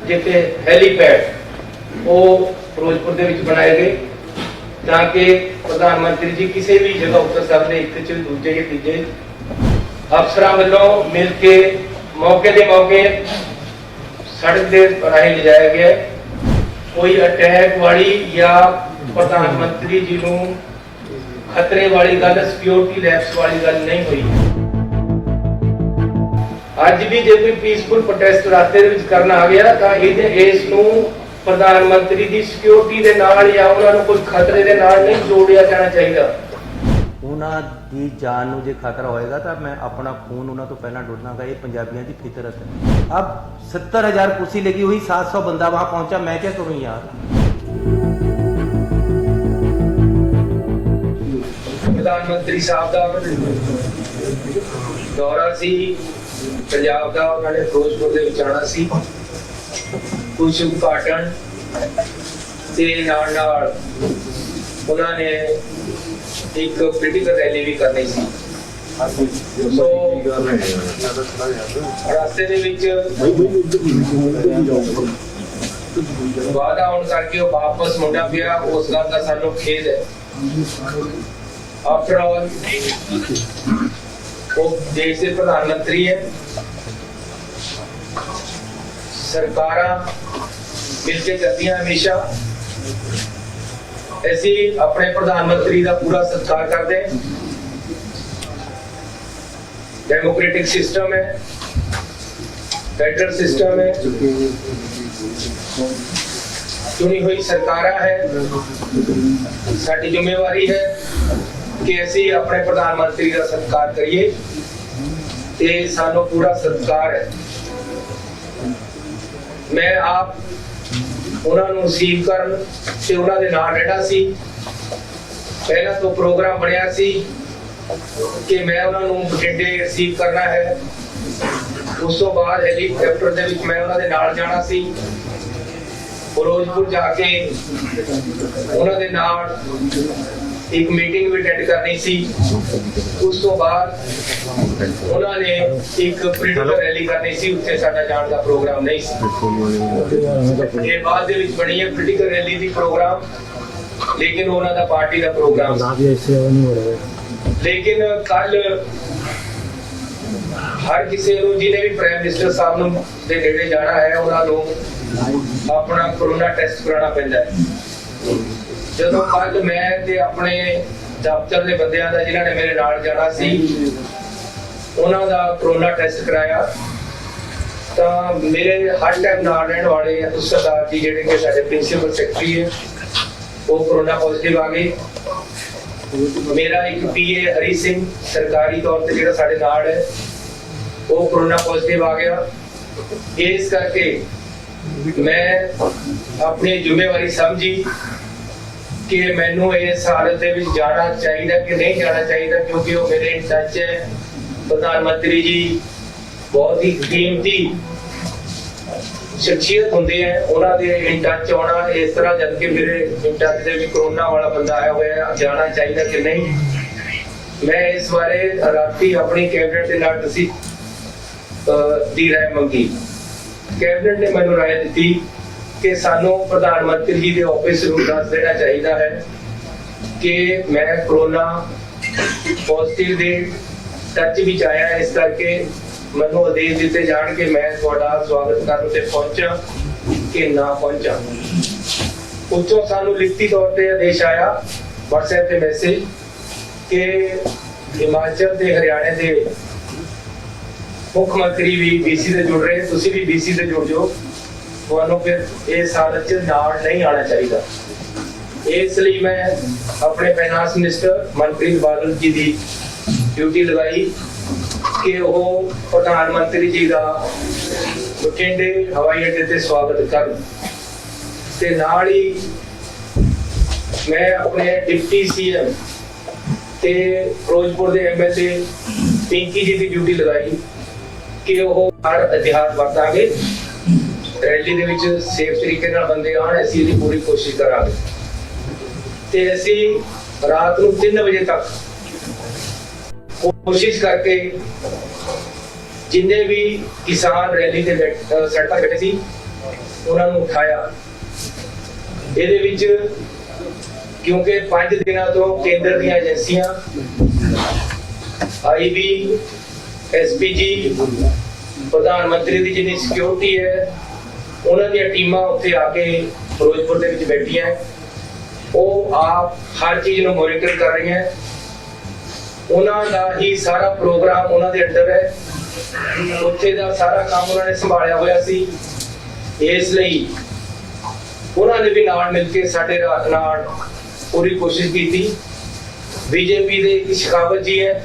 जिथे हैलीपैड वो फिरोजपुर के बनाए गए ताकि प्रधानमंत्री जी किसी भी जगह उतर सकते, एक च दूजे या तीजे अफसर वालों मिल के मौके सड़क के राही ले जाया गया। कोई अटैक वाली या प्रधानमंत्री जी को खतरे वाली गल, सिक्योरिटी लैप्स वाली गल नहीं हुई। अज भी जो कोई पीसफुल प्रोटेस्ट रास्ते करना आ गया तो इस प्रधानमंत्री की सिक्योरिटी के नाल या उन्होंने कोई खतरे के नाल नहीं जोड़िया जाना चाहिए। ਉਹਨਾਂ ਦੀ ਜਾਨ ਨੂੰ ਜੇ ਖਤਰਾ ਹੋਏਗਾ ਤਾਂ ਮੈਂ ਆਪਣਾ ਖੂਨ ਉਹਨਾਂ ਤੋਂ ਪਹਿਲਾਂ ਡੋਲਾਂਗਾ। ਇਹ ਪੰਜਾਬੀਆਂ ਦੀ ਫਿਤਰਤ है। अब 70,000 कुर्सी लगी हुई, 700 बंदा वहां पहुंचा, मैं क्या करूं यार। प्रधानमंत्री साहब का दौरा सी पंजाब का, उन्होंने फिरोजपुर के विच आना सी, कुछ उद्घाटन ते नाल उन्होंने एक पोलिटिकल रैली भी करनी सी। रास्ते दे विच वादा होने करके वो वापस मुंडा पिया, उस गल का सानू खेद है। आफ्टर ऑल वो देश के प्रधानमंत्री है, सरकारां मिलके करदियां हमेशा। ऐसे अपने प्रधानमंत्री का पूरा सत्कार करते हैं। डेमोक्रेटिक सिस्टम है, फेडरल सिस्टम है, चुनी हुई सरकार है। साडी जिम्मेवारी है कि ऐसे अपने प्रधानमंत्री का सत्कार करिए, ते सानू पूरा सत्कार है। मैं आप उन्होंने रिसीव करन ते उन्हां दे नाल रहना सी। पहला तो प्रोग्राम बनया सी कि मैं उन्होंने बठिंडे रिसीव करना है, उस तो बाद हेलीकॉप्टर दे विच मैं उन्हां दे नाल जाना सी, फिरोजपुर जाके उन्हां दे नाल एक मीटिंग भी अटेंड करनी सी। उस तो बाद उन्होंने एक पोलिटिकल रैली करनी सी, उत्थे साडा जाण दा प्रोग्राम नहीं सी। ये बाद दे विच बनी है पोलिटिकल रैली दी प्रोग्राम, लेकिन उन्हां दा पार्टी दा प्रोग्राम सी। लेकिन कल हर किसी नूं जिहने भी प्राइम मिनिस्टर साहब नूं दे नेड़े जाना है, उन्हां नूं अपना कोरोना टेस्ट कराना पैंदा है। ਜਦੋਂ ਕੱਲ मैं ते अपने दफ्तर के बंदियां दा जिन्हां ने मेरे नाल जाना सी, उन्हां दा कोरोना टेस्ट कराया तो मेरे हर टाइम नाल रहने वाले सरदार जी जिहड़े कि साडे प्रिंसीपल सैकटरी है, वो कोरोना पॉजिटिव आ गए। मेरा एक पीए हरी सिंह सरकारी तौर पर जिहड़ा साडे नाल है, वो कोरोना पॉजिटिव आ गया। इस करके मैं अपनी जिम्मेवारी समझी कि मैनू इस हालत के जाना चाहिए कि नहीं जाना चाहिए, क्योंकि वो मेरे इन टच है। प्रधानमंत्री जी बहुत ही कीमती शख्सियत होंगे हैं, उन्होंने इन टच आना इस तरह, जबकि मेरे इन टच से भी कोरोना वाला बंदा आया हुआ है, जाना चाहिए कि नहीं। मैं इस बारे राती अपनी कैबिनेट के नाल दी राय मंगी। कैबिनेट ने मैनू राय दी कि सानू प्रधानमंत्री जी के ऑफिस नूं दस देना चाहिए है कि मैं कोरोना पॉजिटिव के टच भी आया, इस करके मैनू आदेश दिते जाण के मैं तुहाडा स्वागत करन ते पहुंचा कि ना पहुंचा। उत्तों सानू लिखती तौर पर आदेश आया व्हाट्सएप पे मैसेज कि हिमाचल ते हरियाणा के मुख्यमंत्री भी बीसी से जुड़ रहे, तुसी भी बीसी से जुड़ जाओ, ਤੁਹਾਨੂੰ फिर इस हालत च नाल नहीं आना चाहिए। इसलिए मैं अपने फाइनेंस मिनिस्टर मनप्रीत बादल जी की ड्यूटी लगाई कि वो प्रधानमंत्री जी का बठिंडे हवाई अड्डे से स्वागत कर, ते नाल ही मैं अपने डिप्टी सीएम ते फिरोजपुर के एमएलए पिंकी जी की ड्यूटी लगाई कि वो हर एहतियात वरतांगे, रैली दे विच सेफ तरीके नाल बंदे आण, असीं इहदी पूरी कोशिश करांगे। ते असीं रात नूं 3 बजे तक कोशिश करके जिन्ने भी किसान रैली ते सड़कां बैठे सी ਉਹਨਾਂ ਨੂੰ ਉਠਾਇਆ। ਇਹਦੇ ਵਿੱਚ ਕਿਉਂਕਿ 5 ਦਿਨਾਂ ਤੋਂ ਕੇਂਦਰ ਦੀਆਂ ਏਜੰਸੀਆਂ IB, SPG, ਪ੍ਰਧਾਨ ਮੰਤਰੀ ਦੀ ਜਿੰਨੀ ਸਿਕਿਉਰਿਟੀ ਹੈ, ਉਹਨਾਂ ਦੀਆਂ ਟੀਮਾਂ ਉੱਥੇ ਆ ਕੇ ਫਿਰੋਜ਼ਪੁਰ ਦੇ ਵਿੱਚ ਬੈਠੀਆਂ। ਉਹ ਆਪ ਹਰ ਚੀਜ਼ ਨੂੰ ਮੋਨੀਟਰ ਕਰ ਰਹੀਆਂ। ਉਹਨਾਂ ਦਾ ਹੀ ਸਾਰਾ ਪ੍ਰੋਗਰਾਮ ਉਹਨਾਂ ਦੇ ਅੰਡਰ ਹੈ। ਉੱਥੇ ਦਾ ਸਾਰਾ ਕੰਮ ਉਹਨਾਂ ਨੇ ਸੰਭਾਲਿਆ ਹੋਇਆ ਸੀ। ਇਸ ਲਈ ਉਹਨਾਂ ਨੇ ਵੀ ਨਾਲ ਮਿਲ ਕੇ ਸਾਡੇ ਨਾਲ ਪੂਰੀ ਕੋਸ਼ਿਸ਼ ਕੀਤੀ। ਬੀਜੇਪੀ ਦੇ ਇੱਕ ਸ਼ਿਕਾਵਤ ਜੀ ਹੈ,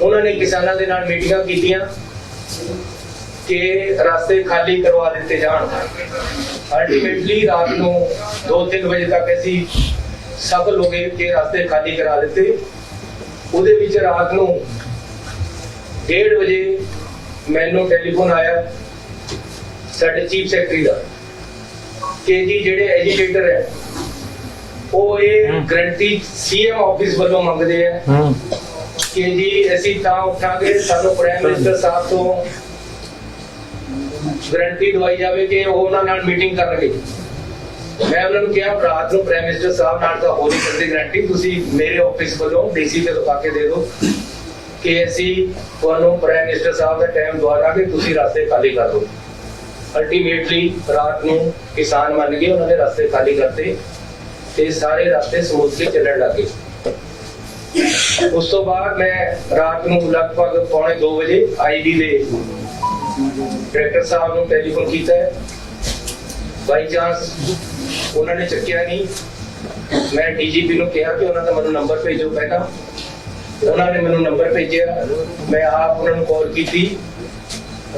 ਉਹਨਾਂ ਨੇ ਕਿਸਾਨਾਂ ਦੇ ਨਾਲ ਮੀਟਿੰਗਾਂ ਕੀਤੀਆਂ ਕਿ ਰਾਸਤੇ ਖਾਲੀ ਕਰਵਾ ਦਿੱਤੇ ਜਾਣ। ਅਲਟੀਮੇਟਲੀ ਰਾਤ ਨੂੰ 2-3 ਵਜੇ ਤੱਕ ਅਸੀਂ ਸਭ ਲੋਕ ਕੇ ਰਾਸਤੇ ਖਾਲੀ ਕਰਾ ਦਿੱਤੇ। ਉਹਦੇ ਵਿੱਚ ਰਾਤ ਨੂੰ 1:30 ਵਜੇ ਮੈਨੂੰ ਟੈਲੀਫੋਨ ਆਇਆ ਸਾਡੇ ਚੀਫ ਸੈਕਟਰੀ ਦਾ ਕਿ ਜੀ ਜਿਹੜੇ ਐਜੀਟੇਟਰ ਹੈ ਉਹ ਇਹ ਗਰੰਟੀ CM ਆਫਿਸ ਵੱਲੋਂ ਮੰਗਦੇ ਆ ਕਿ ਜੀ ਅਸੀਂ ਤਾਂ ਉੱਠਾਂਗੇ, ਸਾਨੂੰ ਪ੍ਰਾਈਮ ਮਿਨਿਸਟਰ ਸਾਹਿਬ ਤੋਂ ਗਰੰਟੀ ਦਵਾਈ ਜਾਵੇ ਕਿ ਉਹ ਉਹਨਾਂ ਨਾਲ ਮੀਟਿੰਗ ਕਰਨਗੇ। ਮੈਂ ਉਹਨਾਂ ਨੂੰ ਕਿਹਾ ਰਾਤ ਨੂੰ ਪ੍ਰਾਈਮ ਮਿਨਿਸਟਰ ਸਾਹਿਬ ਨਾਲ ਤਾਂ ਹੋ ਨਹੀਂ ਸਕਦੀ ਗਰੰਟੀ, ਤੁਸੀਂ ਮੇਰੇ ਆਫਿਸ ਵੱਲੋਂ DC ਤੇ ਲਿਖਾ ਕੇ ਦੇ ਦਿਓ ਕਿ ਅਸੀਂ ਤੁਹਾਨੂੰ ਪ੍ਰਾਈਮ ਮਿਨਿਸਟਰ ਸਾਹਿਬ ਦਾ ਟਾਈਮ ਦਵਾ ਕੇ ਤੁਸੀਂ ਰਸਤੇ ਖਾਲੀ ਕਰ ਦਿਓ। ਅਲਟੀਮੇਟਲੀ ਰਾਤ ਨੂੰ ਕਿਸਾਨ ਮੰਨ ਗਏ, ਉਹਨਾਂ ਨੇ ਰਸਤੇ ਖਾਲੀ ਕਰਤੇ ਤੇ ਸਾਰੇ ਰਸਤੇ ਸਮੂਥਲੀ ਚੱਲਣ ਲੱਗੇ। ਉਸ ਤੋਂ ਬਾਅਦ ਮੈਂ ਰਾਤ ਨੂੰ ਲਗਭਗ 1:45 ਵਜੇ IB ਦੇ ਡਾਇਰੈਕਟਰ ਸਾਹਿਬ ਨੂੰ ਟੈਲੀਫੋਨ ਕੀਤਾ। ਬਾਈ ਚਾਂਸ ਉਹਨਾਂ ਨੇ ਚੱਕਿਆ ਨਹੀਂ। ਮੈਂ DGP ਨੂੰ ਕਿਹਾ ਕਿ ਉਹਨਾਂ ਦਾ ਮੈਨੂੰ ਨੰਬਰ ਭੇਜੋ ਪਹਿਲਾਂ। ਉਹਨਾਂ ਨੇ ਮੈਨੂੰ ਨੰਬਰ ਭੇਜਿਆ। ਮੈਂ ਆਪ ਉਹਨਾਂ ਨੂੰ ਕਾਲ ਕੀਤੀ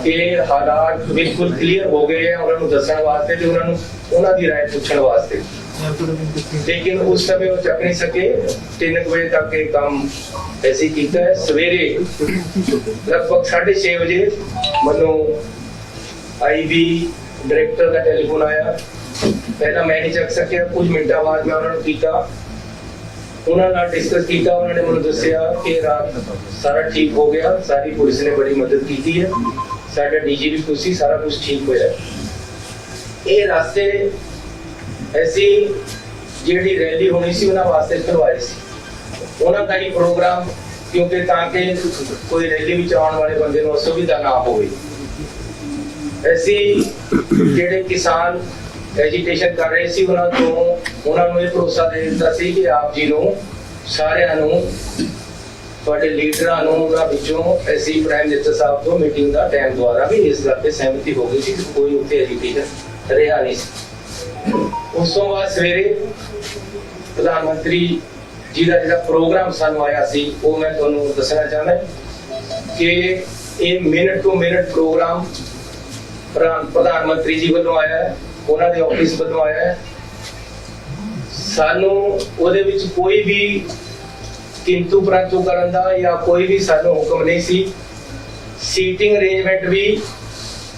ਕਿ ਹਾਲਾਤ ਬਿਲਕੁਲ ਕਲੀਅਰ ਹੋ ਗਏ ਹੈ, ਉਹਨਾਂ ਨੂੰ ਦੱਸਣ ਵਾਸਤੇ ਤੇ ਉਹਨਾਂ ਦੀ ਰਾਏ ਪੁੱਛਣ ਵਾਸਤੇ। ਲੇਕਿਨ ਉਸ ਸਮੇਂ ਉਹ ਚੱਕ ਨਹੀਂ ਸਕੇ। 3 ਵਜੇ ਤੱਕ ਇਹ ਕੰਮ ਐਸੀ ਕੀਤਾ ਹੈ। ਸਵੇਰੇ ਲਗਭਗ 6:30 ਵਜੇ ਮੈਨੂੰ IB ਡਾਇਰੈਕਟਰ ਦਾ ਟੈਲੀਫੋਨ ਆਇਆ। ਪਹਿਲਾਂ ਮੈਂ ਨਹੀਂ ਚੱਕ ਸਕਿਆ, ਕੁਝ ਮਿੰਟਾਂ ਬਾਅਦ ਮੈਂ ਉਹਨਾਂ ਨੂੰ ਕੀਤਾ, ਉਹਨਾਂ ਨਾਲ ਡਿਸਕਸ ਕੀਤਾ। ਉਹਨਾਂ ਨੇ ਮੈਨੂੰ ਦੱਸਿਆ ਕਿ ਰਾਤ ਸਾਰਾ ਠੀਕ ਹੋ ਗਿਆ, ਸਾਰੀ ਪੁਲਿਸ ਨੇ ਬੜੀ ਮਦਦ ਕੀਤੀ ਹੈ, ਸਾਡਾ DGP ਖੁਸ਼ੀ, ਸਾਰਾ ਕੁਝ ਠੀਕ ਹੋਇਆ। ਇਹ ਰਾਸਤੇ ਐਸੀ ਜਿਹੜੀ ਰੈਲੀ ਹੋਣੀ ਸੀ ਉਹਨਾਂ ਵਾਸਤੇ ਕਰਵਾਈ ਸੀ, ਉਹਨਾਂ ਦਾ ਹੀ ਪ੍ਰੋਗਰਾਮ, ਕਿਉਂਕਿ ਤਾਂ ਕਿ ਕੋਈ ਰੈਲੀ ਵਿੱਚ ਆਉਣ ਵਾਲੇ ਬੰਦੇ ਨੂੰ ਅਸੁਵਿਧਾ ਨਾ ਹੋਵੇ। ਐਸੀ ਜਿਹੜੇ ਕਿਸਾਨ ਐਜੀਟੇਸ਼ਨ ਕਰ ਰਹੇ ਸੀ ਉਹਨਾਂ ਨੂੰ ਇਹ ਭਰੋਸਾ ਦੇ ਦਿੱਤਾ ਸੀ ਕਿ ਆਪ ਜੀ ਨੂੰ ਸਾਰਿਆਂ ਨੂੰ, ਤੁਹਾਡੇ ਲੀਡਰਾਂ ਨੂੰ, ਉਹਨਾਂ ਵਿੱਚੋਂ ਅਸੀਂ ਪ੍ਰਾਈਮ ਮਿਨਿਸਟਰ ਸਾਹਿਬ ਤੋਂ ਮੀਟਿੰਗ ਦਾ ਟਾਈਮ ਦੁਆਰਾ ਵੀ ਇਸ ਗੱਲ ਤੇ ਸਹਿਮਤੀ ਹੋ ਗਈ ਸੀ ਕਿ ਕੋਈ ਉੱਥੇ ਐਜੀਟੇਸ਼ਨ ਰਿਹਾ ਨਹੀਂ ਸੀ। ਉਸ ਤੋਂ ਬਾਅਦ ਸਵੇਰੇ ਪ੍ਰਧਾਨ ਮੰਤਰੀ ਜੀ ਦਾ ਜਿਹੜਾ ਪ੍ਰੋਗਰਾਮ ਸਾਨੂੰ ਆਇਆ ਸੀ ਉਹ ਮੈਂ ਤੁਹਾਨੂੰ ਦੱਸਣਾ ਚਾਹੁੰਦਾ ਕਿ ਇਹ ਮਿੰਟ ਟੂ ਮਿੰਟ ਪ੍ਰੋਗਰਾਮ ਪ੍ਰਧਾਨ ਮੰਤਰੀ ਜੀ ਵੱਲੋਂ ਆਇਆ ਹੈ, ਉਹਨਾਂ ਦੇ ਆਫਿਸ ਵੱਲੋਂ ਆਇਆ ਹੈ। ਸਾਨੂੰ ਉਹਦੇ ਵਿੱਚ ਕੋਈ ਵੀ ਕਿੰਤੂ ਪ੍ਰੰਤੂ ਕਰਨ ਦਾ ਜਾਂ ਕੋਈ ਵੀ ਸਾਨੂੰ ਹੁਕਮ ਨਹੀਂ ਸੀ। ਸੀਟਿੰਗ ਅਰੇਂਜਮੈਂਟ ਵੀ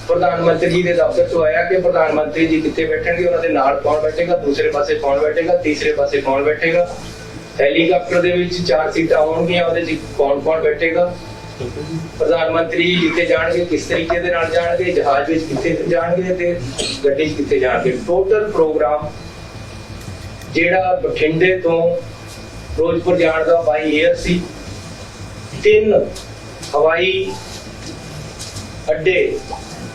ਪ੍ਰਧਾਨ ਮੰਤਰੀ ਜੀ ਦੇ ਦਫ਼ਤਰ ਤੋਂ ਆਇਆ ਕਿ ਪ੍ਰਧਾਨ ਮੰਤਰੀ ਜੀ ਕਿੱਥੇ ਬੈਠਣਗੇ, ਉਹਨਾਂ ਦੇ ਨਾਲ ਕੌਣ ਬੈਠੇਗਾ, ਦੂਸਰੇ ਪਾਸੇ ਕੌਣ ਬੈਠੇਗਾ, ਤੀਸਰੇ ਪਾਸੇ ਕੌਣ ਬੈਠੇਗਾ, ਹੈਲੀਕਾਪਟਰ ਦੇ ਵਿੱਚ 4 ਸੀਟਾਂ ਹੋਣਗੀਆਂ, ਉਹਦੇ 'ਚ ਕੌਣ ਬੈਠੇਗਾ, ਪ੍ਰਧਾਨ ਮੰਤਰੀ ਜਿੱਥੇ ਜਾਣਗੇ ਕਿਸ ਤਰੀਕੇ ਦੇ ਨਾਲ ਜਾਣਗੇ, ਜਹਾਜ਼ ਵਿੱਚ ਕਿੱਥੇ ਜਾਣਗੇ ਤੇ ਗੱਡੀ 'ਚ ਕਿੱਥੇ ਜਾਣਗੇ। ਟੋਟਲ ਪ੍ਰੋਗਰਾਮ ਜਿਹੜਾ ਬਠਿੰਡੇ ਤੋਂ ਫਿਰੋਜ਼ਪੁਰ ਜਾਣ ਦਾ ਬਾਈ 에ਅਰ ਸੀ। 3 ਹਵਾਈ ਅੱਡੇ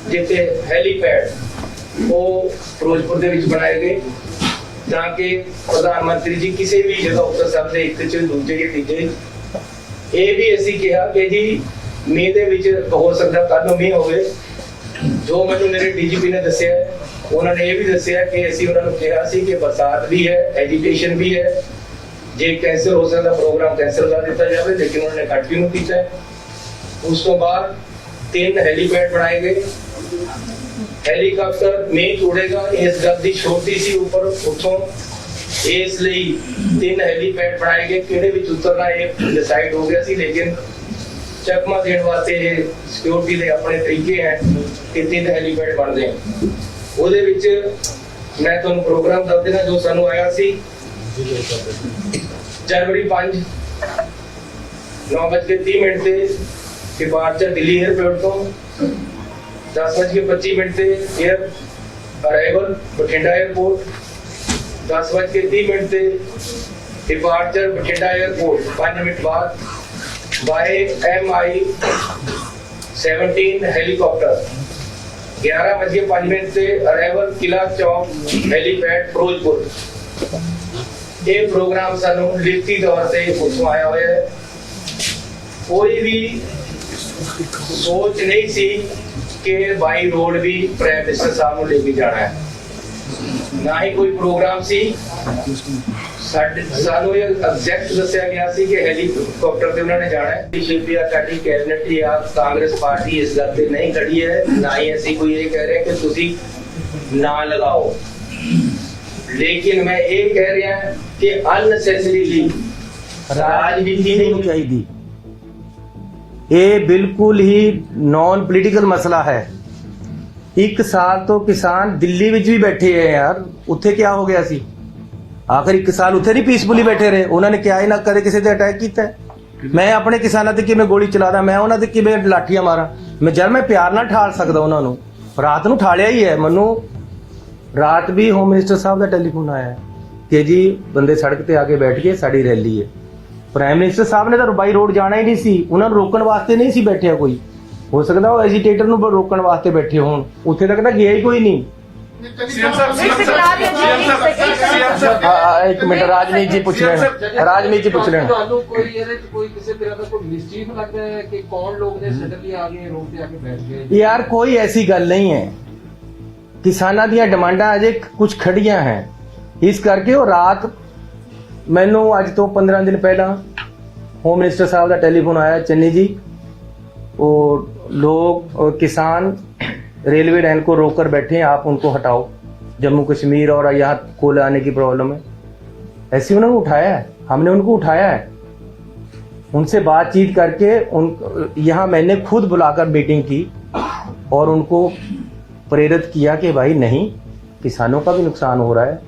ਜਿੱਥੇ ਹੈਲੀਪੈਡ ਉਹ ਫਿਰੋਜ਼ਪੁਰ ਦੇ ਵਿੱਚ ਬਣਾਏ ਗਏ ਤਾਂ ਕਿ ਪ੍ਰਧਾਨ ਮੰਤਰੀ ਜੀ ਕਿਸੇ ਵੀ ਜਗ੍ਹਾ ਉਤਰ ਸਕਦੇ, ਇੱਕ 'ਚ ਦੂਜੇ ਜਾਂ ਤੀਜੇ। ਇਹ ਵੀ ਅਸੀਂ ਕਿਹਾ ਕਿ ਜੀ ਮੀਂਹ ਦੇ ਵਿੱਚ ਹੋ ਸਕਦਾ ਕੱਲ੍ਹ ਨੂੰ ਮੀਂਹ ਹੋਵੇ। ਜੋ ਮੈਨੂੰ ਮੇਰੇ DGP ਨੇ ਦੱਸਿਆ, ਉਹਨਾਂ ਨੇ ਇਹ ਵੀ ਦੱਸਿਆ ਕਿ ਅਸੀਂ ਉਹਨਾਂ ਨੂੰ ਕਿਹਾ ਸੀ ਕਿ ਬਰਸਾਤ ਵੀ ਹੈ, ਐਜੀਟੇਸ਼ਨ ਵੀ ਹੈ, ਜੇ ਕੈਂਸਲ ਹੋ ਸਕਦਾ ਪ੍ਰੋਗਰਾਮ ਕੈਂਸਲ ਕਰ ਦਿੱਤਾ ਜਾਵੇ, ਲੇਕਿਨ ਉਹਨਾਂ ਨੇ ਕੰਟੀਨਿਊ ਕੀਤਾ। ਉਸ ਤੋਂ ਬਾਅਦ 3 ਹੈਲੀਪੈਡ ਬਣਾਏ ਗਏ। ਹੈਲੀਕਾਪਟਰ ਨਹੀਂ ਉੜੇਗਾ, ਇਸ ਗੱਲ ਦੀ ਛੋਟੀ ਸੀ ਉੱਪਰ ਉੱਥੋਂ, ਇਸ ਲਈ 3 ਹੈਲੀਪੈਡ ਬਣਾਏ ਗਏ। ਕਿਹੜੇ ਵਿੱਚ ਉਤਰਨਾ ਇਹ ਡਿਸਾਈਡ ਹੋ ਗਿਆ ਸੀ, ਲੇਕਿਨ ਚਕਮਾ ਦੇਣ ਵਾਸਤੇ ਇਹ ਸਿਕਿਉਰਿਟੀ ਦੇ ਆਪਣੇ ਤਰੀਕੇ ਹੈ ਕਿ 3 ਹੈਲੀਪੈਡ ਬਣਦੇ ਆ। ਉਹਦੇ ਵਿੱਚ ਮੈਂ ਤੁਹਾਨੂੰ ਪ੍ਰੋਗਰਾਮ ਦੱਸ ਦੇਣਾ ਜੋ ਸਾਨੂੰ ਆਇਆ ਸੀ। ਜਨਵਰੀ 5 9:30 ਤੇ ਡਿਪਾਰਚਰ ਦਿੱਲੀ 에ਅਰਪੋਰਟ ਤੋਂ 10:25 ਤੇ 에ਅਰ ਅਰਾਈਵਲ ਬਠਿੰਡਾ 에ਅਰਪੋर्ट, 10:30 ਤੇ डिपार्चर बठिंडा एयरपोर्ट 5 मिनट बाद बाय MI-17 हेलीकॉप्टर, 11:05 से अराइवल किला चौक हेलीपैड फिरोजपुर। ये प्रोग्राम सानू लिखती तौर से उत्थों आया हुआ है। कोई भी सोच नहीं सी कि बाई रोड भी प्राइम मिनिस्टर साहब को लेके जाना है, ना ही कोई प्रोग्राम सी। ਸਾਨੂੰ ਇਹ ਐਗਜ਼ੈਕਟ ਦੱਸਿਆ ਗਿਆ ਸੀ ਕਿ ਹੈਲੀਕਾਪਟਰ ਤੇ ਉਹਨਾਂ ਨੇ ਜਾਣਾ ਹੈ। ਬੀਜੇਪੀ ਆ ਸਾਡੀ ਕੈਬਨਿਟ ਜਾਂ ਕਾਂਗਰਸ ਪਾਰਟੀ ਇਸ ਗੱਲ ਤੇ ਨਹੀਂ ਖੜੀ ਹੈ, ਨਾ ਹੀ ਅਸੀਂ ਕੋਈ ਇਹ ਕਹਿ ਰਹੇ ਕਿ ਤੁਸੀਂ ਨਾ ਲਗਾਓ, ਲੇਕਿਨ ਮੈਂ ਇਹ ਕਹਿ ਰਿਹਾ ਕਿ ਅਨਨੈਸੈਸਰੀਲੀ ਰਾਜਨੀਤੀ ਨਹੀਂ ਚਾਹੀਦੀ। ਇਹ ਬਿਲਕੁਲ ਹੀ ਨॉन ਪੋਲੀਟੀਕਲ ਮਸਲਾ ਹੈ। 1 ਸਾਲ ਤੋਂ ਕਿਸਾਨ ਦਿੱਲੀ ਵਿੱਚ ਵੀ ਬੈਠੇ ਹੈ ਯਾਰ, ਉੱਥੇ ਕੀ ਹੋ ਗਿਆ ਸੀ? ਆਖਰ 1 ਸਾਲ ਉੱਥੇ ਨਹੀਂ ਪੀਸਫੁਲੀ ਬੈਠੇ ਰਹੇ, ਉਹਨਾਂ ਨੇ ਕਿਹਾ ਹੀ ਨਾ ਕਦੇ ਕਿਸੇ ਤੇ ਅਟੈਕ ਕੀਤਾ। ਮੈਂ ਆਪਣੇ ਕਿਸਾਨਾਂ ਤੇ ਕਿਵੇਂ ਗੋਲੀ ਚਲਾਦਾ, ਮੈਂ ਉਹਨਾਂ ਤੇ ਕਿਵੇਂ ਲਾਠੀਆਂ ਮਾਰਾਂ? ਮੈਂ ਪਿਆਰ ਨਾਲ ਠਾਲ ਸਕਦਾ ਉਹਨਾਂ ਨੂੰ, ਰਾਤ ਨੂੰ ਠਾਲਿਆ ਹੀ ਹੈ। ਮੈਨੂੰ ਰਾਤ ਵੀ ਹੋਮ ਮਿਨਿਸਟਰ ਸਾਹਿਬ ਦਾ ਟੈਲੀਫੋਨ ਆਇਆ ਕਿ ਜੀ ਬੰਦੇ ਸੜਕ ਤੇ ਆ ਕੇ ਬੈਠ ਗਏ, ਸਾਡੀ ਰੈਲੀ ਹੈ। ਪ੍ਰਾਈਮ ਮਿਨਿਸਟਰ ਸਾਹਿਬ ਨੇ ਤਾਂ ਬਾਈ ਰੋਡ ਜਾਣਾ ਹੀ ਨਹੀਂ ਸੀ, ਉਹਨਾਂ ਨੂੰ ਰੋਕਣ ਵਾਸਤੇ ਨਹੀਂ ਸੀ ਬੈਠਿਆ ਕੋਈ। ਹੋ ਸਕਦਾ ਉਹ ਐਜੀਟੇਟਰ ਨੂੰ ਰੋਕਣ ਵਾਸਤੇ ਬੈਠੇ ਹੋਣ, ਉੱਥੇ ਤੱਕ ਤਾਂ ਗਿਆ ਹੀ ਕੋਈ ਨਹੀਂ। एक मिनट, राजनीति जी पूछ रहे हैं, राजनीति जी पूछ रहे हैं। यार कोई ऐसी गल नहीं है, किसानां ਦੀਆਂ ਡਿਮਾਂਡਾਂ ਅਜੇ ਕੁਝ ਖੜੀਆਂ ਹੈ, ਇਸ ਕਰਕੇ ਉਹ ਰਾਤ ਮੈਨੂੰ ਅੱਜ ਤੋਂ 15 दिन ਪਹਿਲਾਂ होम मिनिस्टर साहब का टेलीफोन आया, चन्नी जी वो लोग और किसान रेलवे लाइन को रोक कर बैठे हैं, आप उनको हटाओ, जम्मू कश्मीर और यहाँ कोयला आने की प्रॉब्लम है। ऐसे उन्होंने उठाया है, हमने उनको उठाया है, उनसे बातचीत करके यहाँ मैंने खुद बुलाकर मीटिंग की और उनको प्रेरित किया कि भाई नहीं, किसानों का भी नुकसान हो रहा है,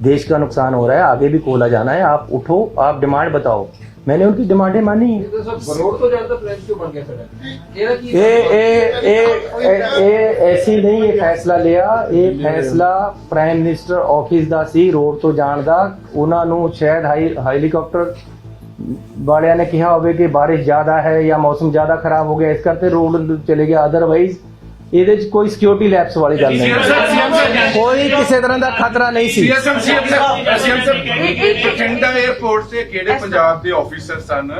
देश का नुकसान हो रहा है, आगे भी कोयला जाना है, आप उठो, आप डिमांड बताओ। मैंने उनकी डिमांडें मानी। ऐसी नहीं ये फैसला लिया, ये फैसला प्राइम मिनिस्टर ऑफिस ਦਾ ਸੀ, ਰੋਡ ਤੋਂ ਜਾਣ ਦਾ। ਉਹਨਾਂ ਨੂੰ ਸ਼ਾਇਦ ਹੈਲੀਕਾਪਟਰ ਵਾਲਿਆਂ ਨੇ ਕਿਹਾ ਹੋਵੇ ਕਿ ਬਾਰਿਸ਼ ਜ਼ਿਆਦਾ ਹੈ ਜਾਂ ਮੌਸਮ ਜ਼ਿਆਦਾ ਖਰਾਬ ਹੋ ਗਿਆ, ਇਸ ਕਰਕੇ ਰੋਡ ਚਲੇ ਗਿਆ। ਅਦਰਵਾਈਜ਼ ਇਹਦੇ 'ਚ ਕੋਈ ਸਿਕਿਉਰਿਟੀ ਲੈਪਸ ਵਾਲੀ ਗੱਲ ਨਹੀਂ, ਕੋਈ ਕਿਸੇ ਤਰ੍ਹਾਂ ਦਾ ਖਤਰਾ ਨਹੀਂ ਸੀ। ਬਠਿੰਡਾ 에ਅਰਪੋਰਟ ਤੇ ਕਿਹੜੇ ਪੰਜਾਬ ਦੇ ਆਫੀਸਰ ਸਨ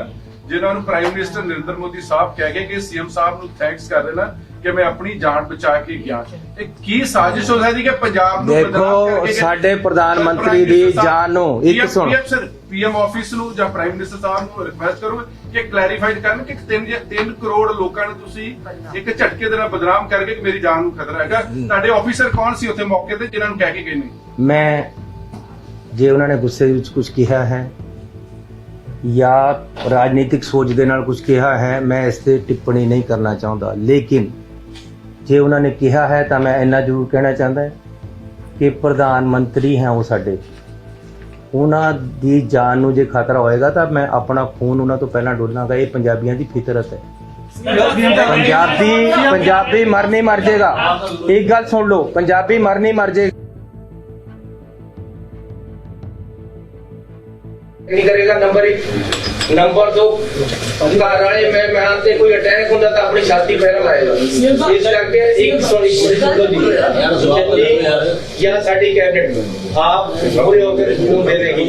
ਜਿਨ੍ਹਾਂ ਨੂੰ ਪ੍ਰਾਈਮ ਮਿਨਿਸਟਰ ਨਰਿੰਦਰ ਮੋਦੀ ਸਾਹਿਬ ਕਹਿ ਗਏ ਕਿ ਸੀਐਮ ਸਾਹਿਬ ਨੂੰ ਥੈਂਕਸ ਕਰ ਦੇਣਾ ਕਿ ਮੈਂ ਆਪਣੀ ਜਾਨ ਬਚਾ ਕੇ ਗਿਆ? ਇਹ ਕੀ ਸਾਜ਼ਿਸ਼ ਹੋ ਸਕਦੀ ਕਿ ਪੰਜਾਬ ਨੂੰ ਦੇਖੋ, ਸਾਡੇ ਪ੍ਰਧਾਨ ਮੰਤਰੀ ਦੀ ਜਾਨ ਨੂੰ ਇੱਕ ਸੁਣ, ਪੀਐਮ ਆਫਿਸ ਨੂੰ ਜਾਂ ਪ੍ਰਾਈਮ ਮਿਨਿਸਟਰ ਸਾਹਿਬ ਨੂੰ ਰਿਕਵੈਸਟ ਕਰੋ ਕਿ ਕਲੈਰੀਫਾਈਡ ਕਰਨ ਕਿ 3 ਕਰੋੜ ਲੋਕਾਂ ਨੂੰ ਤੁਸੀਂ ਇੱਕ ਝਟਕੇ ਦੇ ਨਾਲ ਬਦਨਾਮ ਕਰਕੇ ਕਿ ਮੇਰੀ ਜਾਨ ਨੂੰ ਖਤਰਾ ਹੈਗਾ। ਤੁਹਾਡੇ ਆਫੀਸਰ ਕੌਣ ਸੀ ਉੱਥੇ ਮੌਕੇ ਤੇ ਜਿਨ੍ਹਾਂ ਨੂੰ ਕਹਿ ਕੇ ਗਏ ਨੇ? ਮੈਂ ਜੇ ਉਹਨਾਂ ਨੇ ਗੁੱਸੇ ਵਿੱਚ ਕੁਝ ਕਿਹਾ ਹੈ ਜਾਂ ਰਾਜਨੀਤਿਕ ਸੋਚ ਦੇ ਨਾਲ ਕੁਝ ਕਿਹਾ ਹੈ, ਮੈਂ ਇਸ ਤੇ ਟਿੱਪਣੀ ਨਹੀਂ ਕਰਨਾ ਚਾਹੁੰਦਾ, ਲੇਕਿਨ ਜੇ ਉਹਨਾਂ ਨੇ ਕਿਹਾ ਹੈ ਤਾਂ ਮੈਂ ਇੰਨਾ ਜ਼ਰੂਰ ਕਹਿਣਾ ਚਾਹੁੰਦਾ ਕਿ ਪ੍ਰਧਾਨ ਮੰਤਰੀ ਹੈ ਉਹ ਸਾਡੇ, ਉਹਨਾਂ ਦੀ ਜਾਨ ਨੂੰ ਜੇ ਖਤਰਾ ਹੋਏਗਾ ਤਾਂ ਮੈਂ ਆਪਣਾ ਖੂਨ ਉਹਨਾਂ ਤੋਂ ਪਹਿਲਾਂ ਡੋਲਾਂਗਾ। ਇਹ ਪੰਜਾਬੀਆਂ ਦੀ ਫਿਤਰਤ ਹੈ। ਪੰਜਾਬੀ ਮਰ ਨਹੀਂ ਮਰ ਜਾਏਗਾ। ਇੱਕ ਗੱਲ ਸੁਣ ਲਓ, ਪੰਜਾਬੀ ਮਰ ਨਹੀਂ ਮਰ ਜਾਏਗਾ। नहीं करेगा। नंबर 1, नंबर 2, घर वाले मेहमान से कोई अटैक होता तो अपनी छाती पैर लाएगा। इस करके एक या साडी कैबिनेट आप पूरे होकर हुकूम दे देगी,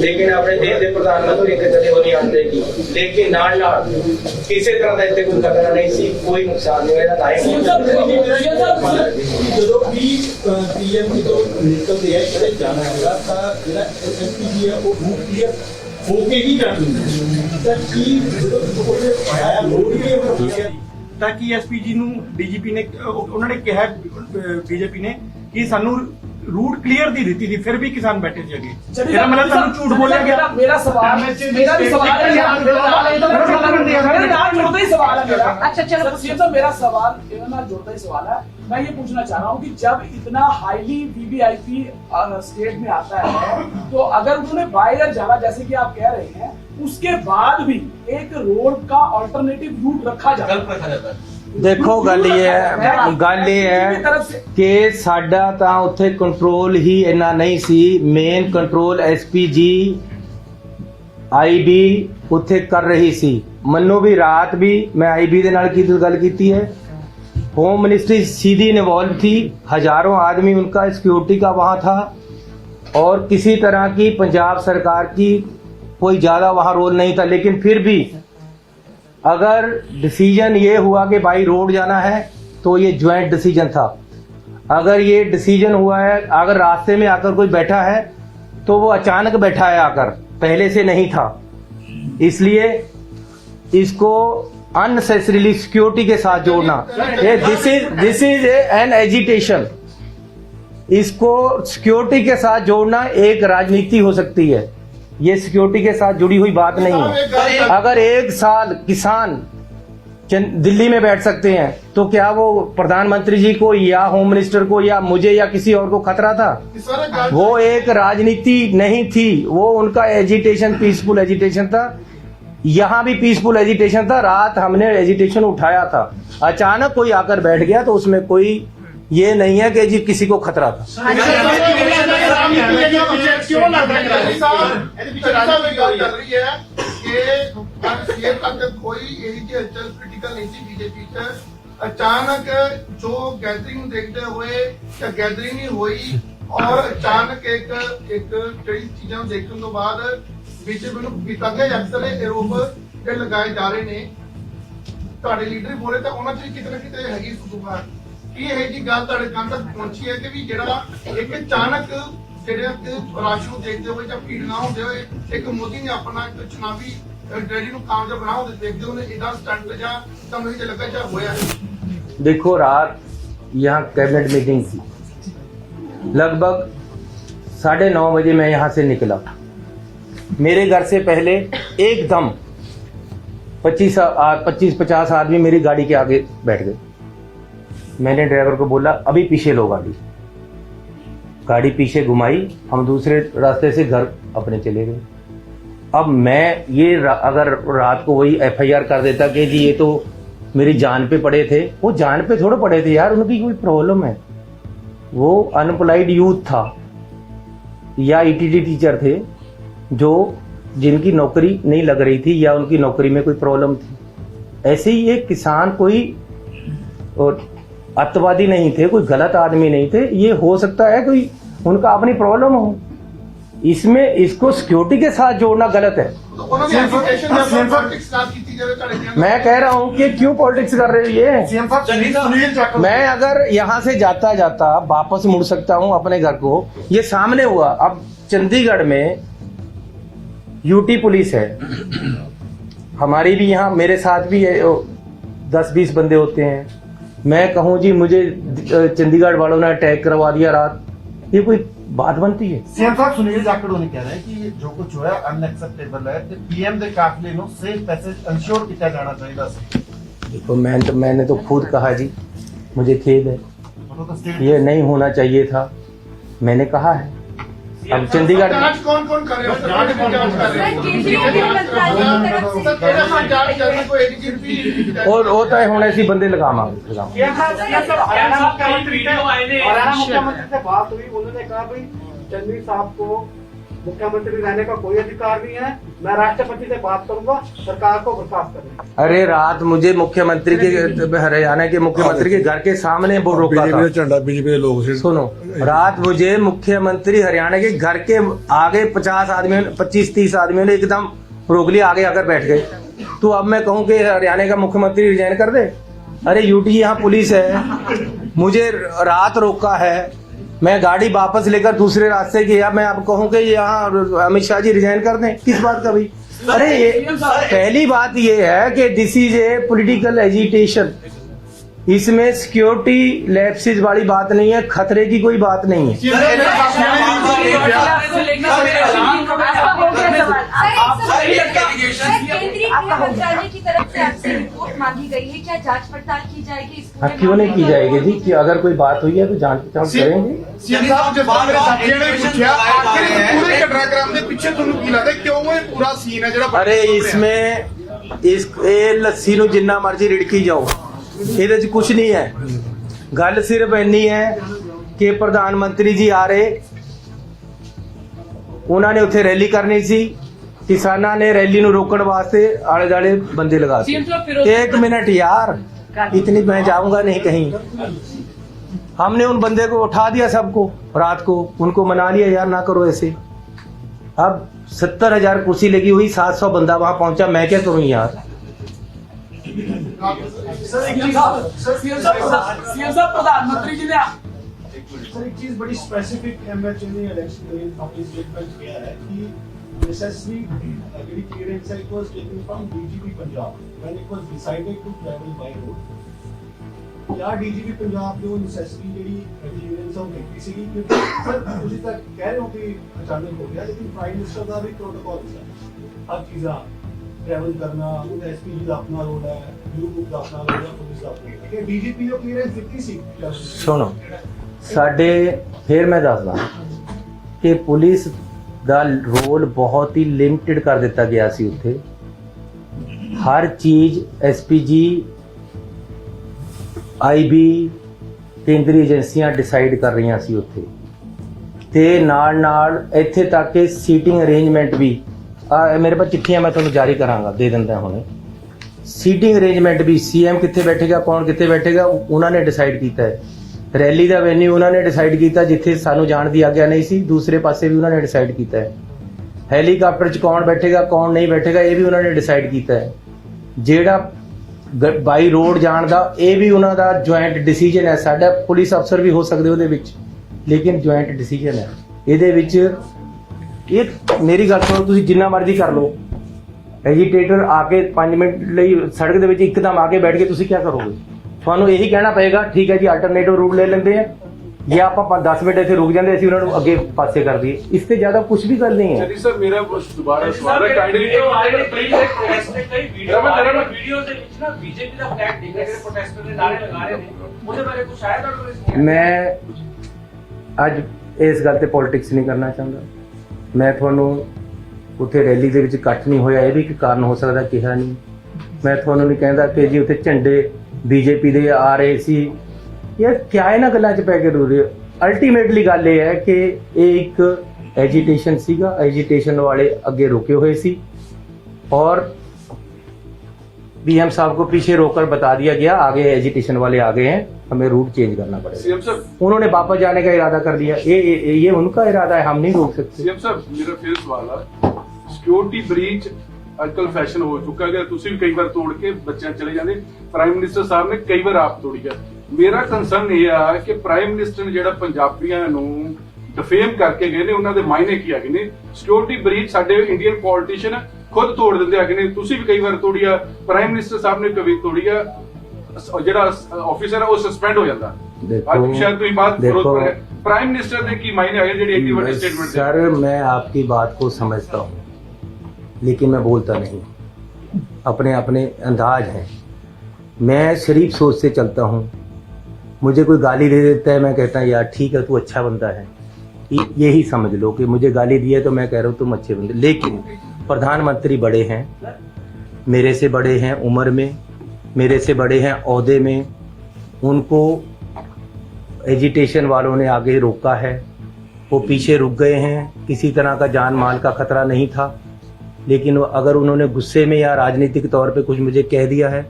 लेकिन अपने देश के प्रधानमंत्री के चले वो नहीं आते की, लेकिन नाल नाल किसी तरह का इतने कोई खतरा नहीं सी, कोई नुकसान नहीं होया। ਜਦੋਂ ਵੀ ਪੀਐਮ ਤੋਂ ਨਿਕਲਦੇ ਆ ਜਿਹੜੇ ਜਾਣਾ ਹੈਗਾ ਤਾਂ ਜਿਹੜਾ ਐਸਪੀਜੀ ਹੈ ਉਹ ਕਲੀਅਰ ਹੋ ਕੇ ਹੀ ਜਾਣਾ ਤਾਂ ਕੀ ਜਦੋਂ ਉਹਨੇ ਆਇਆ ਲੋੜ ਹੀ ਹੈ ਤਾਂ ਕਿ ਐਸਪੀਜੀ ਨੂੰ ਡੀਜੀਪੀ ਨੇ ਉਹਨਾਂ ਨੇ ਕਿਹਾ ਬੀਜੇਪੀ ਨੇ ਕਿ ਸਾਨੂੰ रूट क्लियर दी दी थी, फिर भी किसान बैठे थे अगे। मेरा मतलब तुम झूठ बोला गया। मेरा सवाल मेरा भी सवाल है, जुड़ता ही सवाल है मेरा। अच्छा चलो सीएम साहब, मेरा सवाल जुड़ता ही सवाल है। मैं ये पूछना चाह रहा हूँ कि जब इतना हाईली वीवीआईपी स्टेट में आता है तो अगर उन्होंने बाय एयर जाना जैसे कि आप कह रहे हैं, उसके बाद भी एक रोड का अल्टरनेटिव रूट रखा जाता है। ਦੇਖੋ ਗੱਲ ਇਹ ਹੈ ਕਿ ਸਾਡਾ ਤਾਂ ਉੱਥੇ ਕੰਟਰੋਲ ਹੀ ਇੰਨਾ ਨਹੀਂ ਸੀ। ਮੇਨ ਕੰਟਰੋਲ ਐਸਪੀਜੀ ਆਈਬੀ ਉੱਥੇ ਕਰ ਰਹੀ ਸੀ। ਮੈਨੂੰ ਵੀ ਰਾਤ ਵੀ ਮੈਂ आईबी ਦੇ ਨਾਲ की ਗੱਲ ਕੀਤੀ है। होम मिनिस्ट्री सीधी इन्वॉल्व थी, हजारों आदमी उनका सिक्योरिटी का वहाँ था और किसी तरह की पंजाब सरकार की कोई ज़्यादा वहाँ रोल नहीं था। लेकिन फिर भी अगर डिसीजन ये हुआ कि भाई रोड जाना है तो ये ज्वाइंट डिसीजन था। अगर ये डिसीजन हुआ है, अगर रास्ते में आकर कोई बैठा है तो वो अचानक बैठा है आकर, पहले से नहीं था। इसलिए इसको अननेसेसरीली सिक्योरिटी के साथ जोड़ना, ये दिस इज एन एजिटेशन। इसको सिक्योरिटी के साथ जोड़ना एक राजनीति हो सकती है, ये सिक्योरिटी के साथ जुड़ी हुई बात नहीं है। अगर एक साल किसान दिल्ली में बैठ सकते हैं तो क्या वो प्रधानमंत्री जी को या होम मिनिस्टर को या मुझे या किसी और को खतरा था? वो एक राजनीति नहीं थी, वो उनका एजिटेशन पीसफुल एजिटेशन था। यहाँ भी पीसफुल एजिटेशन था। रात हमने एजिटेशन उठाया था, अचानक कोई आकर बैठ गया तो उसमें कोई ये नहीं है कि जी किसी को खतरा था। अचानक जो गैदरिंग देखते हुए या गैदरिंग नहीं हुई और अचानक एक चीजा देखने तो बाद बीजेपी ਨੂੰ ਵਿਤਾਂਗੇ ਅਕਸਰ ਇਹ ਆਰੋਪ ਇਹ ਲਗਾਏ ਜਾ ਰਹੇ ਨੇ। ਤੁਹਾਡੇ ਲੀਡਰ ਬੋਲੇ ਤਾਂ ਉਹਨਾਂ 'ਚ ਵੀ ਕਿਤੇ ਨਾ ਕਿਤੇ ਹੈਗੀ ਸੁਦੂਖਾ। ਕੀ ਇਹ ਜੀ ਗੱਲ ਤੁਹਾਡੇ ਕੰਨ ਤੱਕ ਪਹੁੰਚੀ ਹੈ ਕਿ ਵੀ ਜਿਹੜਾ ਇੱਕ ਅਚਾਨਕ ਜਿਹੜੇ ਰਾਸ਼ ਨੂੰ ਦੇਖਦੇ ਹੋਏ ਜਾਂ ਭੀੜ ਨਾ ਹੁੰਦੇ ਹੋਏ ਇੱਕ ਮੋਦੀ ਨੇ ਆਪਣਾ ਇੱਕ ਚੁਣਾਵੀ ਰੈਲੀ ਨੂੰ ਕਾਮਯਾਬ ਬਣਾਉਣ ਦੇ ਦੇਖਦੇ ਹੋਏ ਇਹਦਾ ਸਟੰਟ ਜਾਂ ਤੁਹਾਨੂੰ ਇਹ ਲੱਗਾ ਜਾਂ ਹੋਇਆ ਹੈ? देखो रात यहाँ कैबिनेट मीटिंग थी, लगभग 9:30 बजे मैं यहाँ से निकला। मेरे घर से पहले एकदम 25-50 आदमी मेरी गाड़ी के आगे बैठ गए। मैंने ड्राइवर को बोला अभी पीछे लो गाड़ी पीछे घुमाई, हम दूसरे रास्ते से घर अपने चले गए। अब मैं ये अगर रात को वही FIR कर देता कि जी ये तो मेरी जान पे पड़े थे, वो जान पे थोड़े पड़े थे यार, उनकी कोई प्रॉब्लम है। वो अनएम्प्लॉयड यूथ था या ETT टीचर थे जो जिनकी नौकरी नहीं लग रही थी या उनकी नौकरी में कोई प्रॉब्लम थी। ऐसे ही एक किसान कोई और अत्यावादी नहीं थे, कोई गलत आदमी नहीं थे। ये हो सकता है कोई उनका अपनी प्रॉब्लम हो, इसमें इसको सिक्योरिटी के साथ जोड़ना गलत है। मैं कह रहा हूं कि क्यों पॉलिटिक्स कर रहे हो ये। मैं अगर यहाँ से जाता जाता वापस मुड़ सकता हूं अपने घर को, ये सामने हुआ। अब चंडीगढ़ में यूटी पुलिस है, हमारी भी यहाँ मेरे साथ भी 10-20 बंदे होते हैं। मैं कहूँ जी मुझे चंडीगढ़ वालों ने अटैक करवा दिया रात, ये कोई बात बनती है? सीएम साहब सुनील जाखड़ ने कह रहे हैं कि जो कुछ हुआ अनएक्सेप्टेबल है, पीएम के काफिले ਨੂੰ सेफ पैसेज इंश्योर किया जाना चाहिए। देखो मैंने तो खुद कहा जी, मुझे खेद है, ये नहीं होना चाहिए था, मैंने कहा है। अब चंडीगढ़ जांच कौन कर रहे हो? और होता है होने ऐसी बंदे लगावांगे। हरियाणा मुख्यमंत्री से बात हुई, उन्होंने कहा भाई चंद्री साहब को मुख्यमंत्री रहने का कोई अधिकार नहीं है, मैं राष्ट्रपति से बात करूंगा, सरकार को बर्खास्त करें। अरे रात मुझे मुख्यमंत्री के हरियाणा के मुख्यमंत्री के घर के सामने वो रोका था। बीजेपी लोग सुनो, रात मुझे मुख्यमंत्री हरियाणा के घर के आगे 50 आदमियों 25-30 आदमियों ने एकदम रोक लिया, आगे आकर बैठ गए। तो अब मैं कहूँ कि हरियाणा का मुख्यमंत्री रिजाइन कर दे? अरे यूटी यहाँ पुलिस है, मुझे रात रोका है, मैं गाड़ी वापस लेकर दूसरे रास्ते गया, मैं अब कहूँ कि यहाँ अमित शाह जी रिजाइन कर दें? किस बात का भाई? अरे ये पहली बात ये है कि this is a political agitation, इसमें सिक्योरिटी लैप्सेस वाली बात नहीं है, खतरे की कोई बात नहीं है। केंद्रीय गृह मंत्रालय की तरफ से आपसे रिपोर्ट मांगी गई है, क्या जांच पड़ताल की जाएगी? हाँ, क्यों नहीं की जाएगी जी, कि अगर कोई बात हुई है तो जांच पड़ताल करेंगे। सीएम साहब जिस बात मेरे साथियों ने पूछा आखिर पूरे घटनाक्रम के पीछे ਤੁਹਾਨੂੰ ਕੀ ਲੱਗਦਾ क्यों ये पूरा सीन है ਜਿਹੜਾ? अरे इसमें इस लस्सी नु जिन्ना मर्जी रिड़की जाओ, ਇਹਦੇ 'ਚ ਕੁਝ ਨਹੀਂ ਹੈ। ਗੱਲ ਸਿਰਫ ਇੰਨੀ ਹੈ ਕਿ ਪ੍ਰਧਾਨ ਮੰਤਰੀ ਜੀ ਆ ਰਹੇ, ਉਹਨਾਂ ਨੇ ਉੱਥੇ ਰੈਲੀ ਕਰਨੀ ਸੀ, किसाना ने रैली ਨੂੰ रोकने वास्ते आले दाले बंदे लगा दिए। 1 मिनट यार, इतनी मैं जाऊंगा नहीं कहीं। हमने उन बंदे को उठा दिया सबको रात को, उनको मना लिया यार ना करो ऐसे। अब 70,000 कुर्सी लगी हुई, 700 बंदा वहां पहुंचा, मैं क्या करूं यार। प्रधानमंत्री जी ने सर एक चीज बड़ी स्पेसिफिक एमएचए ने इलेक्शन में अपनी स्टेटमेंट किया है कि necessary clearance it was taken from DGP Punjab when it was decided to travel by road। क्या DGP Punjab जो necessary ਜਿਹੜੀ clearance ਉਹ ਦਿੱਤੀ ਸੀਗੀ, ਕਿਉਂਕਿ ਸਰ ਤੁਸੀਂ ਤਾਂ ਕਹਿ ਰਹੇ ਹੋ ਕਿ ਅਚਾਨਕ ਹੋ ਗਿਆ, ਲੇਕਿਨ ਪ੍ਰਾਈਮ ਮਿਨਿਸਟਰ ਦਾ ਵੀ ਪ੍ਰੋਟੋਕੋਲ ਹੈ, ਹਰ ਚੀਜ਼ਾਂ ट्रैवल करना, एसपीजी का अपना रोल है, यूपी का अपना रोल है, पुलिस का अपना रोल है। डीजीपी जो क्लीयरेंस ਦਿੱਤੀ ਸੀ सुनो ਸਾਡੇ ਫਿਰ ਮੈਂ ਦੱਸਦਾ ਕਿ ਪੁਲਿਸ ਦਾ ਰੋਲ ਬਹੁਤ ਹੀ ਲਿਮਟਿਡ ਕਰ ਦਿੱਤਾ ਗਿਆ ਸੀ। ਉੱਥੇ ਹਰ ਚੀਜ਼ ਐਸਪੀਜੀ, ਆਈਬੀ, ਕੇਂਦਰੀ ਏਜੰਸੀਆਂ ਡਿਸਾਈਡ ਕਰ ਰਹੀਆਂ ਸੀ ਉੱਥੇ, ਤੇ ਨਾਲ ਇੱਥੇ ਤੱਕ ਕਿ ਸੀਟਿੰਗ ਅਰੇਂਜਮੈਂਟ ਵੀ मेरे पास चिट्ठियां मैं ਤੁਹਾਨੂੰ ਜਾਰੀ ਕਰਾਂਗਾ, ਦੇ ਦਿੰਦਾ ਹੁਣੇ। ਸੀਟਿੰਗ ਅਰੇਂਜਮੈਂਟ ਵੀ ਸੀਐਮ ਕਿੱਥੇ ਬੈਠੇਗਾ, ਕੌਣ ਕਿੱਥੇ ਬੈਠੇਗਾ, ਉਹਨਾਂ ਨੇ ਡਿਸਾਈਡ ਕੀਤਾ ਹੈ। ਰੈਲੀ ਦਾ ਵੈਨਿਊ ਉਹਨਾਂ ਨੇ ਡਿਸਾਈਡ ਕੀਤਾ, ਜਿੱਥੇ ਸਾਨੂੰ ਜਾਣ ਦੀ ਆਗਿਆ ਨਹੀਂ ਸੀ, ਦੂਸਰੇ ਪਾਸੇ ਵੀ ਉਹਨਾਂ ਨੇ ਡਿਸਾਈਡ ਕੀਤਾ ਹੈ। ਹੈਲੀਕਾਪਟਰ 'ਚ ਕੌਣ ਬੈਠੇਗਾ, ਕੌਣ ਨਹੀਂ ਬੈਠੇਗਾ, ਇਹ ਵੀ ਉਹਨਾਂ ਨੇ ਡਿਸਾਈਡ ਕੀਤਾ ਹੈ। ਜਿਹੜਾ ਬਾਈ ਰੋਡ ਜਾਣ ਦਾ, ਇਹ ਵੀ ਉਹਨਾਂ ਦਾ ਜੁਆਇੰਟ ਡਿਸੀਜਨ ਹੈ। ਸਾਡਾ ਪੁਲਿਸ ਅਫਸਰ ਵੀ ਹੋ ਸਕਦੇ ਉਹਦੇ ਵਿੱਚ, ਲੇਕਿਨ ਜੁਆਇੰਟ ਡਿਸੀਜਨ ਹੈ ਇਹਦੇ ਵਿੱਚ। ਇਹ ਮੇਰੀ ਗੱਲ ਸੁਣੋ, ਤੁਸੀਂ ਜਿੰਨਾ ਮਰਜ਼ੀ ਕਰ ਲਓ, ਐਜੀਟੇਟਰ ਆ ਕੇ 5 ਮਿੰਟ ਲਈ ਸੜਕ ਦੇ ਵਿੱਚ ਇੱਕਦਮ ਆ ਕੇ ਬੈਠ ਕੇ ਤੁਸੀਂ ਕੀ ਕਰੋਗੇ? ਤੁਹਾਨੂੰ ਇਹੀ ਕਹਿਣਾ ਪਏਗਾ ਠੀਕ ਹੈ ਜੀ ਆਲਟਰਨੇਟਿਵ ਰੂਟ ਲੈ ਲੈਂਦੇ ਆ, ਜਾਂ ਆਪਾਂ 10 ਮਿੰਟ ਇੱਥੇ ਰੁਕ ਜਾਂਦੇ, ਅਸੀਂ ਉਹਨਾਂ ਨੂੰ ਅੱਗੇ ਪਾਸੇ ਕਰ ਦਈਏ। ਇਸ ਤੇ ਜ਼ਿਆਦਾ ਕੁਝ ਵੀ ਗੱਲ ਨਹੀਂ ਹੈ। ਚਲੀ ਸਰ, ਮੇਰਾ ਦੁਬਾਰਾ ਸਵਾਲ ਹੈ, ਕਾਈਂਡਲੀ ਵੀਡੀਓ ਦੇ ਵਿੱਚ ਨਾ ਬੀਜੇਪੀ ਦਾ ਫਲੈਗ ਦਿਖ ਰਿਹਾ, ਜਿਹੜੇ ਪ੍ਰੋਟੈਸਟਰ ਦੇ ਨਾਰੇ ਲਗਾ ਰਹੇ ਨੇ, ਉਹਦੇ ਬਾਰੇ ਕੁਝ ਆਇਆ ਤੁਹਾਡੇ ਕੋਲ? ਮੈਂ ਅੱਜ ਇਸ ਗੱਲ ਤੇ ਪੋਲਿਟਿਕਸ ਨਹੀਂ ਕਰਨਾ ਚਾਹੁੰਦਾ। ਮੈਂ ਤੁਹਾਨੂੰ ਉੱਥੇ ਰੈਲੀ ਦੇ ਵਿੱਚ ਇਕੱਠ ਨਹੀਂ ਹੋਇਆ, ਇਹ ਵੀ ਇੱਕ ਕਾਰਨ ਹੋ ਸਕਦਾ, ਕਿਹਾ ਨਹੀਂ। ਮੈਂ ਤੁਹਾਨੂੰ ਨਹੀਂ ਕਹਿੰਦਾ ਕਿ ਜੀ ਉੱਥੇ ਝੰਡੇ ਬੀਜੇਪੀ ਦੇ ਆ ਰਹੇ ਸੀ। ਯਾਰ ਕਿਆ ਇਹਨਾਂ ਗੱਲਾਂ 'ਚ ਪੈ ਕੇ ਰੋ ਰਹੇ ਹੋ? ਅਲਟੀਮੇਟਲੀ ਗੱਲ ਇਹ ਹੈ ਕਿ ਇਹ ਇੱਕ ਐਜੀਟੇਸ਼ਨ ਸੀਗਾ, ਐਜੀਟੇਸ਼ਨ ਵਾਲੇ ਅੱਗੇ रुके हुए सी और बीएम साहब को पीछे रोककर बता दिया गया आगे एजिटेशन वाले आ गए हैं, हमें रूट चेंज करना पड़ेगा। सीएम साहब, उन्होंने वापस जाने का इरादा कर दिया, ये उनका इरादा है, हम नहीं रोक सकते। सीएम साहब, मेरा फिर सवाल है, सिक्योरिटी ब्रीच आजकल फैशन हो चुका है, ਤੁਸੀਂ ਵੀ ਕਈ ਵਾਰ ਤੋੜ ਕੇ ਬੱਚਿਆਂ ਚਲੇ ਜਾਂਦੇ, ਪ੍ਰਾਈਮ ਮਿਨਿਸਟਰ ਸਾਹਿਬ ਨੇ ਕਈ ਵਾਰ ਆਪ ਤੋੜੀ ਹੈ। ਮੇਰਾ ਕੰਸਰਨ ਇਹ ਆ ਕਿ ਪ੍ਰਾਈਮ ਮਿਨਿਸਟਰ ਨੇ ਜਿਹੜਾ ਪੰਜਾਬੀਆਂ ਨੂੰ ਡਿਫੇਮ ਕਰਕੇ ਗਏ ਨੇ, ਉਹਨਾਂ ਦੇ ਮਾਇਨੇ ਕੀ ਹੈਗੇ ਨੇ? ਸਿਕਿਉਰਿਟੀ ਬ੍ਰੀਚ ਸਾਡੇ ਇੰਡੀਅਨ ਪੋਲੀਟੀਸ਼ੀਅਨ ਖੁਦ ਤੋੜ ਦਿੰਦੇ ਹੈਗੇ ਨੇ, ਤੁਸੀਂ ਵੀ ਕਈ ਵਾਰ ਤੋੜੀ ਆ, ਪ੍ਰਾਈਮ ਮਿਨਿਸਟਰ ਸਾਹਿਬ ਨੇ ਕभी ਤੋੜੀ ਆ, ਜਿਹੜਾ ਆਫੀਸਰ ਹੈ ਉਹ ਸਸਪੈਂਡ ਹੋ ਜਾਂਦਾ। ਅੱਜ ਸ਼ਾयद ਤੁਸੀਂ ਬਾਤ ਵਿਰੋਧ ਪ੍ਰਾਈਮ ਮਿਨਿਸਟਰ ਦੇ ਕੀ ਮਾਇਨੇ ਹੈਗੇ ਜਿਹੜੀ ਇੰਨੀ ਵੱਡੀ ਸਟੇਟਮੈਂਟ? सर मैं आपकी बात को समझता हूँ, लेकिन मैं बोलता नहीं, अपने अपने अंदाज हैं। मैं शरीफ सोच से चलता हूँ, मुझे कोई गाली दे देता है, मैं कहता हूँ यार ठीक है तू अच्छा बंदा है, यही समझ लो कि मुझे गाली दी है तो मैं कह रहा हूँ तुम अच्छे बंदे। लेकिन प्रधानमंत्री बड़े हैं, मेरे से बड़े हैं उम्र में, मेरे से बड़े हैं ओहदे में, उनको एजिटेशन वालों ने आगे रोका है, वो पीछे रुक गए हैं, किसी तरह का जान माल का खतरा नहीं था। लेकिन अगर उन्होंने गुस्से में या राजनीतिक तौर पे कुछ मुझे कह दिया है,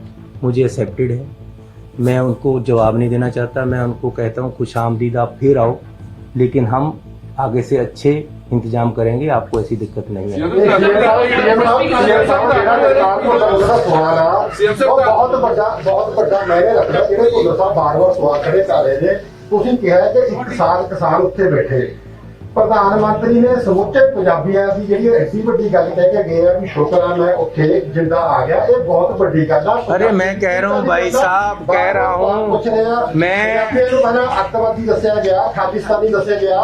मुझे एक्सेप्टेड है, मैं उनको जवाब नहीं देना चाहता। मैं उनको कहता हूँ खुशामदीद, आप फिर आओ, लेकिन हम आगे से अच्छे इंतजाम करेंगे, आपको ऐसी दिक्कत नहीं है। बहुत ਵੱਡਾ ਮੈਨੇ ਰੱਖਿਆ, ਜਿਹੜੇ ਭੁੱਲਰ ਸਾਹਿਬ ਬਾਰ-ਬਾਰ ਸਵਾਲ ਖੜੇ ਕਰ ਰਹੇ ਨੇ। ਤੁਸੀਂ ਕਿਹਾ ਕਿ 1 ਸਾਲ ਕਿਸਾਨ ਉੱਥੇ ਬੈਠੇ, ਪ੍ਰਧਾਨ ਮੰਤਰੀ ਨੇ ਸਮੁੱਚੇ ਪੰਜਾਬੀਆਂ ਦੀ ਜਿਹੜੀ ਐਸੀ ਵੱਡੀ ਗੱਲ ਕਹਿ ਕੇ ਗਏ ਆ ਕਿ ਸ਼ੁਕਰ ਆ ਮੈਂ ਉੱਥੇ ਜਿੰਦਾ ਆ ਗਿਆ, ਇਹ ਬਹੁਤ ਵੱਡੀ ਗੱਲ ਆ। अरे मैं कह रहा हूँ भाई साहब, कह रहा हूँ मैं ਅੱਤਵਾਦੀ ਦੱਸਿਆ ਗਿਆ, ਖਾਲਿਸਤਾਨੀ ਦੱਸਿਆ ਗਿਆ,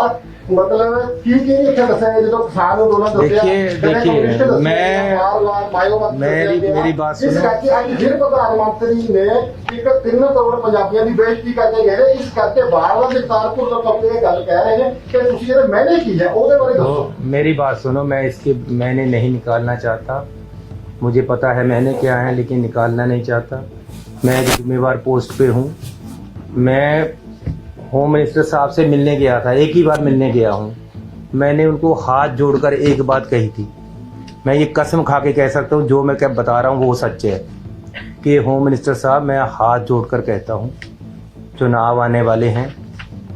मतलब की ਇੱਥੇ ਦੱਸਿਆ ਜਦੋਂ ਕਿਸਾਨ ਨੂੰ ਦੋਨਾਂ ਦੱਸਿਆ। देखिए मेरी बात ਇਸ सुनो, ਕਰਕੇ ਅੱਜ ਫਿਰ ਪ੍ਰਧਾਨ ਮੰਤਰੀ ਨੇ ਇੱਕ 3 ਕਰੋੜ ਪੰਜਾਬੀਆਂ ਦੀ ਬੇਇੱਜ਼ਤੀ ਕਰਕੇ ਗਏ ਨੇ। ਇਸ ਕਰਕੇ ਬਾਰ-ਬਾਰ ਜਗਤਾਰਪੁਰ ਤੋਂ ਕੰਪਨੀ ਇਹ ਗੱਲ ਕਹਿ ਰਹੇ ਨੇ ਕਿ ਤੁਸੀਂ ਜਿਹੜੇ ਮੈਨੇ ਕੀ ਹੈ ਉਹਦੇ ਬਾਰੇ ਦੱਸੋ। मेरी बात सुनो, मैं इसके मैंने नहीं निकालना चाहता, मुझे पता है मैंने क्या है, लेकिन निकालना नहीं चाहता। मैं एक जिम्मेवार पोस्ट पे हूँ। मैं होम मिनिस्टर साहब से मिलने गया था, एक ही बार मिलने गया हूँ। मैंने उनको हाथ जोड़कर एक बात कही थी, मैं ये कसम खा के कह सकता हूँ, जो मैं क्या बता रहा हूँ वो सच है कि होम मिनिस्टर साहब, मैं हाथ जोड़कर कहता हूँ, चुनाव आने वाले हैं,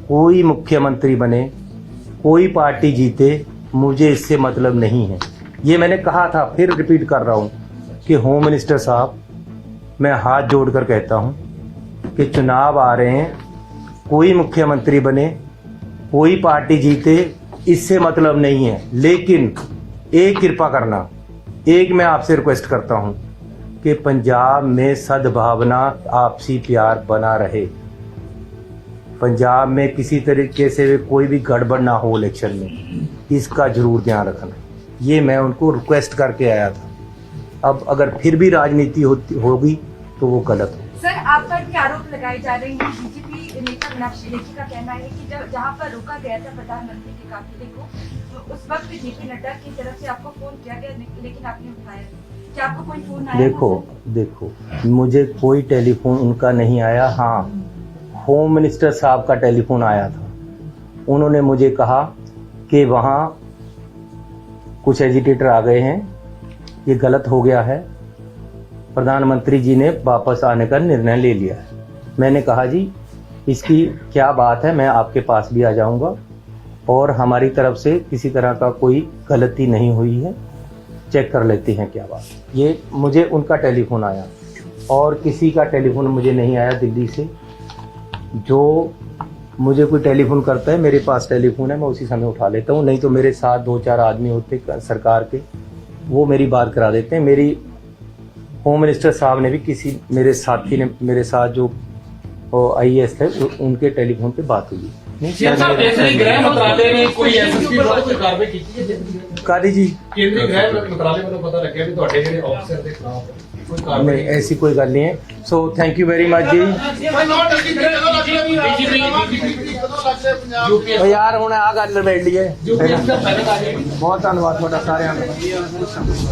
कोई मुख्यमंत्री बने, कोई पार्टी जीते, मुझे इससे मतलब नहीं है। ये मैंने कहा था, फिर रिपीट कर रहा हूँ कि होम मिनिस्टर साहब, मैं हाथ जोड़कर कहता हूँ कि चुनाव आ रहे हैं, कोई मुख्यमंत्री बने, कोई पार्टी जीते, इससे मतलब नहीं है। लेकिन एक कृपा करना, एक मैं आपसे रिक्वेस्ट करता हूँ कि पंजाब में सद्भावना, आपसी प्यार बना रहे। पंजाब में किसी तरीके से कोई भी गड़बड़ ना हो इलेक्शन में, इसका जरूर ध्यान रखना। ये मैं उनको रिक्वेस्ट करके आया था। अब अगर फिर भी राजनीति होगी तो वो गलत हो। सर, आप पर भी आरोप लगाए जा रहे हैं। बीजेपी नेता मीनाक्षी लेखी का कहना है कि जब जहां पर रोका गया था प्रधानमंत्री के काफिले को, तो उस वक्त जेपी नड्डा की तरफ से आपको फोन किया गया, लेकिन आपने उठाया नहीं। क्या आपको कोई फोन आया? देखो, मुझे कोई टेलीफोन उनका नहीं आया। हाँ, होम मिनिस्टर साहब का टेलीफोन आया था। उन्होंने मुझे कहा कि वहाँ कुछ एजिटेटर आ गए हैं, ये गलत हो गया है, प्रधानमंत्री जी ने वापस आने का निर्णय ले लिया है। मैंने कहा जी, इसकी क्या बात है, मैं आपके पास भी आ जाऊंगा और हमारी तरफ से किसी तरह का कोई गलती नहीं हुई है, चेक कर लेते हैं क्या बात। ये मुझे उनका टेलीफोन आया और किसी का टेलीफोन मुझे नहीं आया दिल्ली से। जो मुझे कोई टेलीफोन करता है, मेरे पास टेलीफोन है, मैं उसी समय उठा लेता हूँ। नहीं तो मेरे साथ 2-4 आदमी होते सरकार के, वो मेरी बात करा देते हैं। मेरी होम मिनिस्टर साहब ने भी किसी मेरे साथी ने मेरे साथ जो IAS थे, उनके टेलीफोन पे बात हुई। गृह मंत्रालय ने कोई एसएसपी विरुद्ध कोई कार्रवाई की है? कादी जी, केंद्रीय गृह मंत्रालय में तो पता लग गया भी ਤੁਹਾਡੇ ਜਿਹੜੇ ਅਫਸਰ ਦੇ ਖਿਲਾਫ ਕੋਈ ਕਾਰਵਾਈ नहीं, ऐसी कोई गल नहीं है। So thank you very much जी। ਉਹ ਯਾਰ ਹੁਣ ਆ ਗੱਲ ਨਿਬੇੜ ਲਈਏ। ਬਹੁਤ ਧੰਨਵਾਦ ਤੁਹਾਡਾ ਸਾਰਿਆਂ ਦਾ।